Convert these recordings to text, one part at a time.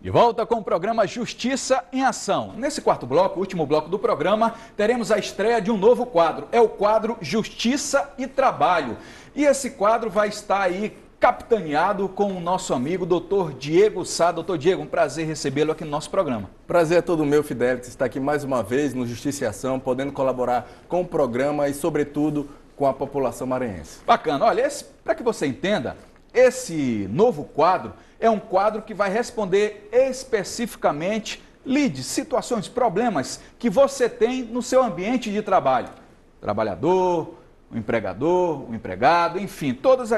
De volta com o programa Justiça em Ação. Nesse quarto bloco, último bloco do programa, teremos a estreia de um novo quadro. É o quadro Justiça e Trabalho. E esse quadro vai estar aí capitaneado com o nosso amigo Dr. Diego Sá. Doutor Diego, um prazer recebê-lo aqui no nosso programa. Prazer é todo meu, Fidelix, estar aqui mais uma vez no Justiça e Ação, podendo colaborar com o programa e, sobretudo, com a população maranhense. Bacana. Olha, para que você entenda, esse novo quadro é um quadro que vai responder especificamente leads, situações, problemas que você tem no seu ambiente de trabalho. Trabalhador, o empregador, o empregado, enfim, todas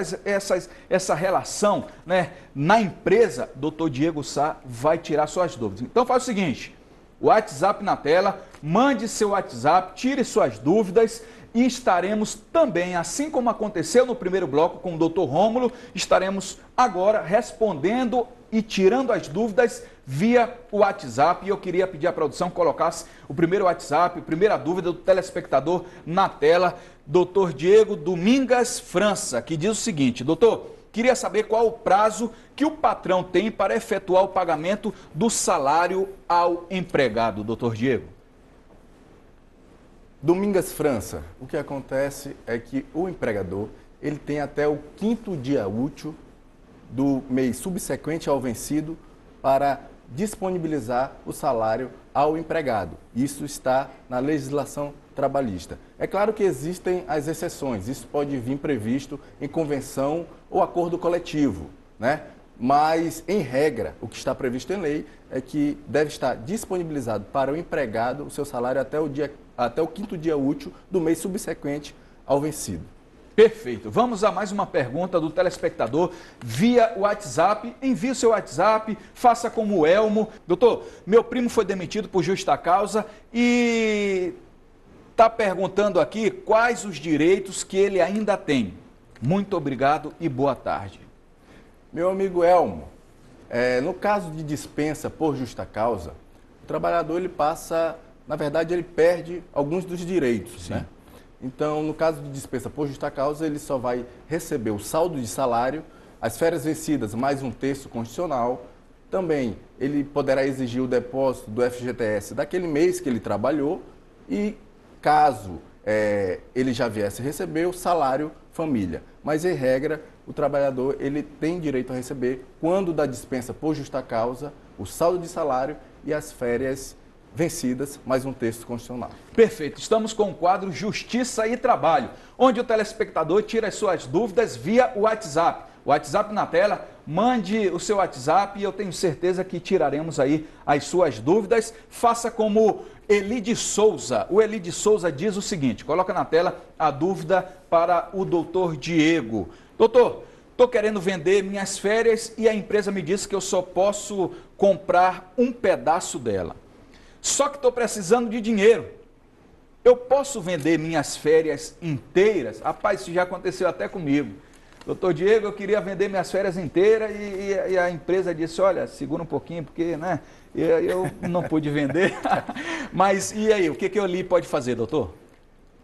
essa relação, né, na empresa, Dr. Diego Sá vai tirar suas dúvidas. Então faz o seguinte, o WhatsApp na tela, mande seu WhatsApp, tire suas dúvidas e estaremos também, assim como aconteceu no primeiro bloco com o Dr. Rômulo, estaremos agora respondendo e tirando as dúvidas via o WhatsApp. E eu queria pedir à produção que colocasse o primeiro WhatsApp, a primeira dúvida do telespectador na tela, Dr. Diego Domingas França, que diz o seguinte: doutor, queria saber qual o prazo que o patrão tem para efetuar o pagamento do salário ao empregado, Dr. Diego. Domingas França, o que acontece é que o empregador ele tem até o 5º dia útil do mês subsequente ao vencido para disponibilizar o salário ao empregado. Isso está na legislação trabalhista. É claro que existem as exceções, isso pode vir previsto em convenção ou acordo coletivo, né? Mas, em regra, o que está previsto em lei é que deve estar disponibilizado para o empregado o seu salário até o 5º dia útil do mês subsequente ao vencido. Perfeito. Vamos a mais uma pergunta do telespectador via WhatsApp. Envie o seu WhatsApp, faça como o Elmo. Doutor, meu primo foi demitido por justa causa e está perguntando aqui quais os direitos que ele ainda tem. Muito obrigado e boa tarde. Meu amigo Elmo, no caso de dispensa por justa causa, o trabalhador ele passa, na verdade, ele perde alguns dos direitos, né? Então, no caso de dispensa por justa causa, ele só vai receber o saldo de salário, as férias vencidas mais um terço constitucional. Também ele poderá exigir o depósito do FGTS daquele mês que ele trabalhou e, caso ele já viesse receber, o salário família. Mas, em regra, o trabalhador ele tem direito a receber, quando da dispensa por justa causa, o saldo de salário e as férias vencidas, mais um texto constitucional. Perfeito. Estamos com o quadro Justiça e Trabalho, onde o telespectador tira as suas dúvidas via o WhatsApp. O WhatsApp na tela, mande o seu WhatsApp e eu tenho certeza que tiraremos aí as suas dúvidas. Faça como Eli de Souza. O Eli de Souza diz o seguinte, coloca na tela a dúvida para o doutor Diego. Doutor, estou querendo vender minhas férias e a empresa me disse que eu só posso comprar um pedaço dela. Só que estou precisando de dinheiro. Eu posso vender minhas férias inteiras? Rapaz, isso já aconteceu até comigo. Doutor Diego, eu queria vender minhas férias inteiras e a empresa disse, olha, segura um pouquinho, porque né, eu não pude vender. Mas e aí, o que o Eli pode fazer, doutor?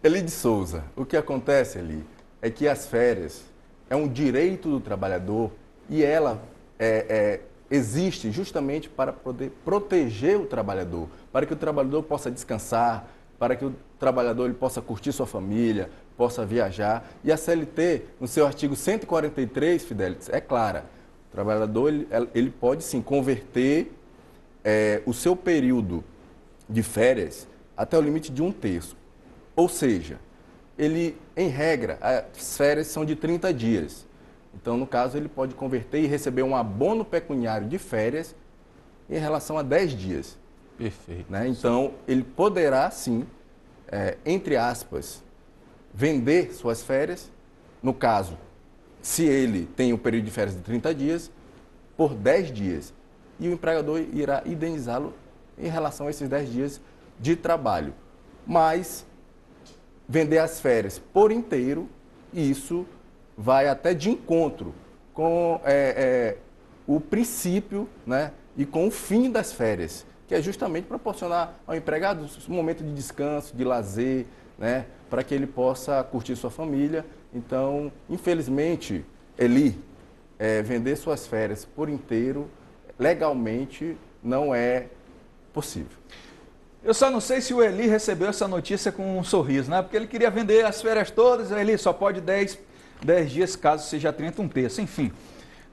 Eli de Souza, o que acontece, Eli, é que as férias é um direito do trabalhador e ela existe justamente para poder proteger o trabalhador, para que o trabalhador possa descansar, para que o trabalhador ele possa curtir sua família, possa viajar. E a CLT, no seu artigo 143, Fidelix, é clara. O trabalhador ele pode sim converter o seu período de férias até o limite de um terço. Ou seja, ele, em regra, as férias são de 30 dias. Então, no caso, ele pode converter e receber um abono pecuniário de férias em relação a 10 dias. Perfeito. Né? Então, ele poderá, sim, entre aspas, vender suas férias, no caso, se ele tem um período de férias de 30 dias, por 10 dias. E o empregador irá indenizá-lo em relação a esses 10 dias de trabalho. Mas, vender as férias por inteiro, isso vai até de encontro com o princípio, né, e com o fim das férias, que é justamente proporcionar ao empregado um momento de descanso, de lazer, né, para que ele possa curtir sua família. Então, infelizmente, Eli, vender suas férias por inteiro legalmente não é possível. Eu só não sei se o Eli recebeu essa notícia com um sorriso, né? Porque ele queria vender as férias todas, o Eli só pode 10 dias caso seja 30 um terço. Enfim,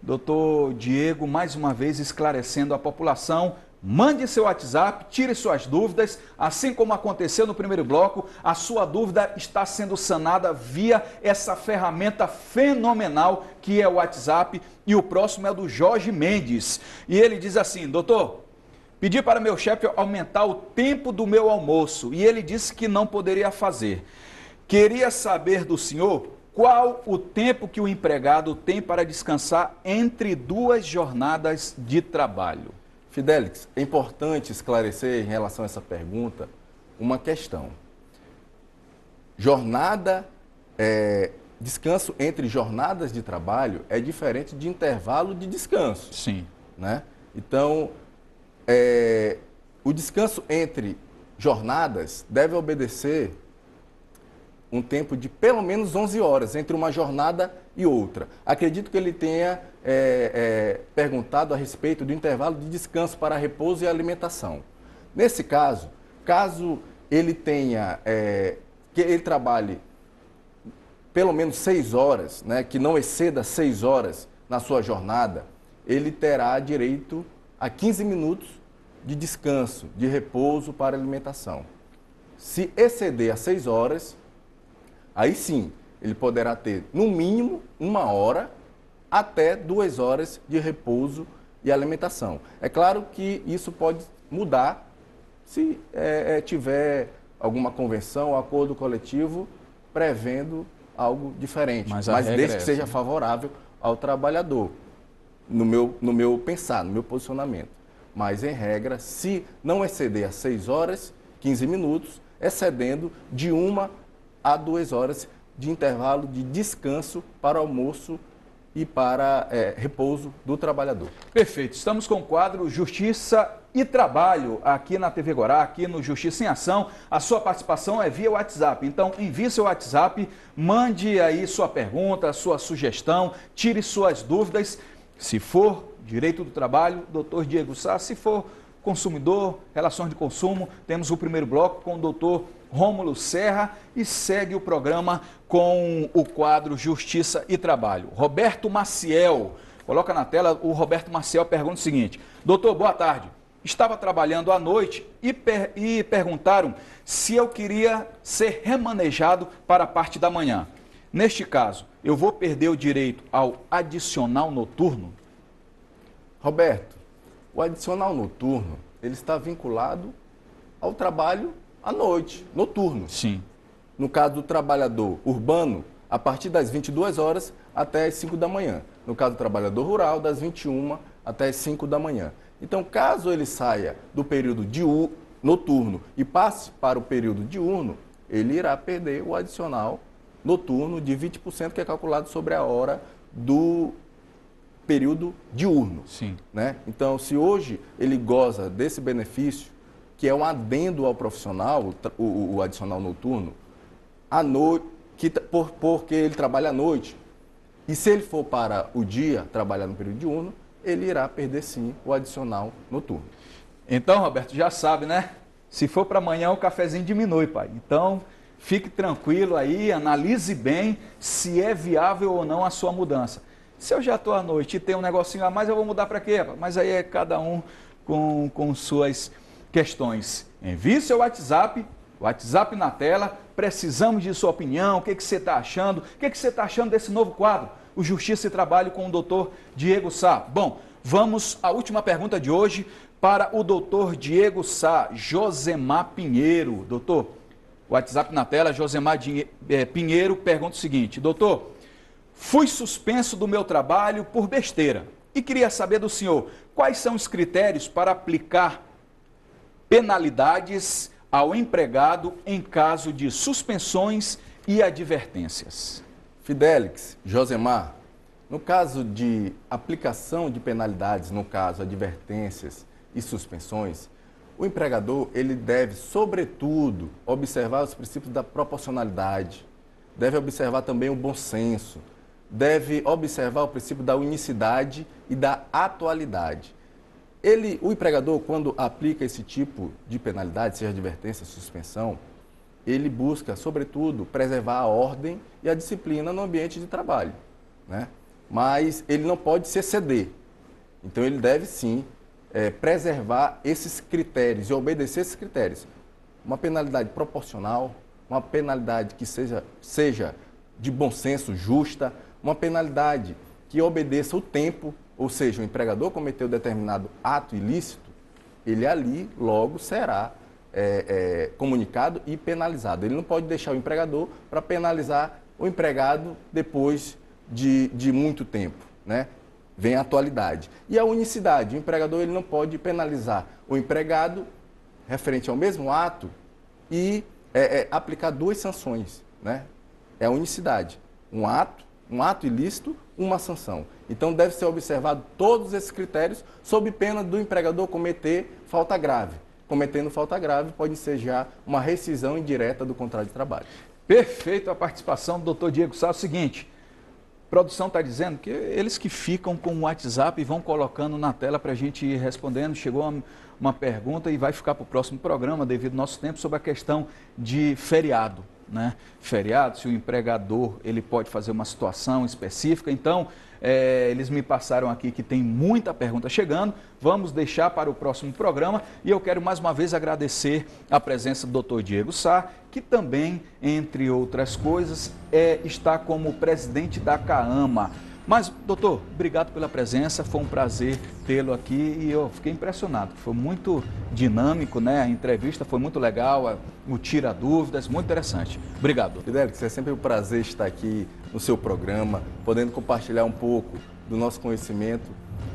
doutor Diego, mais uma vez esclarecendo a população, mande seu WhatsApp, tire suas dúvidas, assim como aconteceu no primeiro bloco, a sua dúvida está sendo sanada via essa ferramenta fenomenal que é o WhatsApp, e o próximo é do Jorge Mendes. E ele diz assim: doutor, pedi para meu chefe aumentar o tempo do meu almoço e ele disse que não poderia fazer. Queria saber do senhor qual o tempo que o empregado tem para descansar entre 2 jornadas de trabalho. Fidelix, é importante esclarecer em relação a essa pergunta uma questão. Descanso entre jornadas de trabalho é diferente de intervalo de descanso. Sim. Né? Então, o descanso entre jornadas deve obedecer um tempo de pelo menos 11 horas entre uma jornada e outra. Acredito que ele tenha perguntado a respeito do intervalo de descanso para repouso e alimentação. Nesse caso, caso ele tenha, que ele trabalhe pelo menos 6 horas, né, que não exceda 6 horas na sua jornada, ele terá direito a 15 minutos de descanso, de repouso para alimentação. Se exceder a 6 horas, aí sim, ele poderá ter, no mínimo, 1 hora até 2 horas de repouso e alimentação. É claro que isso pode mudar se tiver alguma convenção, acordo coletivo prevendo algo diferente, mas desde que seja favorável ao trabalhador, no meu pensar, no meu posicionamento. Mas, em regra, se não exceder a 6 horas, 15 minutos, excedendo de 1 a 2 horas de intervalo de descanso para almoço e para repouso do trabalhador. Perfeito. Estamos com o quadro Justiça e Trabalho aqui na TV Guará, aqui no Justiça em Ação. A sua participação é via WhatsApp. Então, envie seu WhatsApp, mande aí sua pergunta, sua sugestão, tire suas dúvidas. Se for direito do trabalho, doutor Diego Sá. Se for consumidor, relações de consumo, temos o primeiro bloco com o doutor Rômulo Serra e segue o programa com o quadro Justiça e Trabalho. Roberto Maciel, coloca na tela, o Roberto Maciel pergunta o seguinte: doutor, boa tarde. Estava trabalhando à noite e perguntaram se eu queria ser remanejado para a parte da manhã. Neste caso, eu vou perder o direito ao adicional noturno? Roberto, o adicional noturno, ele está vinculado ao trabalho à noite, noturno. Sim. No caso do trabalhador urbano, a partir das 22 horas até as 5 da manhã. No caso do trabalhador rural, das 21 até as 5 da manhã. Então, caso ele saia do período noturno e passe para o período diurno, ele irá perder o adicional noturno de 20%, que é calculado sobre a hora do período diurno. Sim. Né? Então, se hoje ele goza desse benefício, que é um adendo ao profissional, o adicional noturno, à noite, porque ele trabalha à noite, e se ele for para o dia trabalhar no período diurno, ele irá perder sim o adicional noturno. Então, Roberto, já sabe, né? Se for para amanhã, o cafezinho diminui, pai. Então, fique tranquilo aí, analise bem se é viável ou não a sua mudança. Se eu já estou à noite e tem um negocinho a mais, eu vou mudar para quê? Mas aí é cada um com suas questões. Envie seu WhatsApp, WhatsApp na tela, precisamos de sua opinião, o que você está achando, o que você está achando desse novo quadro, o Justiça e Trabalho com o doutor Diego Sá. Bom, vamos à última pergunta de hoje para o doutor Diego Sá, Josemar Pinheiro. Doutor, WhatsApp na tela, Josemar Pinheiro pergunta o seguinte: doutor, fui suspenso do meu trabalho por besteira e queria saber do senhor quais são os critérios para aplicar penalidades ao empregado em caso de suspensões e advertências. Fidelix, Josemar, no caso de aplicação de penalidades, no caso advertências e suspensões, o empregador ele deve, sobretudo, observar os princípios da proporcionalidade, deve observar também o bom senso, deve observar o princípio da unicidade e da atualidade. O empregador, quando aplica esse tipo de penalidade, seja advertência, suspensão, ele busca, sobretudo, preservar a ordem e a disciplina no ambiente de trabalho, né? Mas ele não pode se exceder. Então, ele deve, sim, preservar esses critérios e obedecer esses critérios. Uma penalidade proporcional, uma penalidade que seja de bom senso, justa, uma penalidade que obedeça o tempo, ou seja, o empregador cometeu determinado ato ilícito, ele ali logo será comunicado e penalizado. Ele não pode deixar o empregador para penalizar o empregado depois de muito tempo, né? Vem a atualidade. E a unicidade, o empregador ele não pode penalizar o empregado referente ao mesmo ato e aplicar duas sanções, né? É a unicidade, um ato ilícito, uma sanção. Então, deve ser observado todos esses critérios sob pena do empregador cometer falta grave. Cometendo falta grave, pode ser já uma rescisão indireta do contrato de trabalho. Perfeito a participação do doutor Diego Sá. É o seguinte, a produção está dizendo que eles que ficam com o WhatsApp e vão colocando na tela para a gente ir respondendo. Chegou uma pergunta e vai ficar para o próximo programa, devido ao nosso tempo, sobre a questão de feriado, né? Feriado, se o empregador ele pode fazer uma situação específica. Então, eles me passaram aqui que tem muita pergunta chegando, vamos deixar para o próximo programa e eu quero mais uma vez agradecer a presença do Dr. Diego Sá, que também, entre outras coisas, está como presidente da CAAMA. Mas, doutor, obrigado pela presença, foi um prazer tê-lo aqui e eu fiquei impressionado, foi muito dinâmico, né? A entrevista foi muito legal, o Tira Dúvidas, muito interessante. Obrigado. Fidelix, é sempre um prazer estar aqui no seu programa, podendo compartilhar um pouco do nosso conhecimento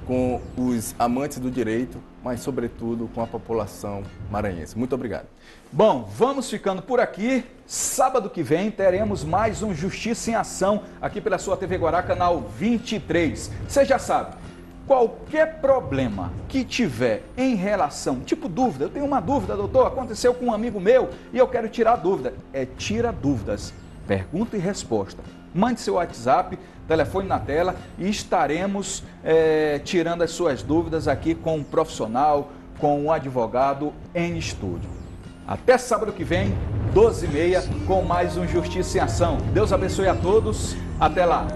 com os amantes do direito, mas, sobretudo, com a população maranhense. Muito obrigado. Bom, vamos ficando por aqui. Sábado que vem teremos mais um Justiça em Ação aqui pela sua TV Guará, canal 23. Você já sabe, qualquer problema que tiver em relação, tipo dúvida, eu tenho uma dúvida, doutor, aconteceu com um amigo meu e eu quero tirar dúvida. Tira dúvidas, pergunta e resposta. Mande seu WhatsApp, telefone na tela e estaremos tirando as suas dúvidas aqui com um profissional, com um advogado em estúdio. Até sábado que vem, 12h30, com mais um Justiça em Ação. Deus abençoe a todos. Até lá.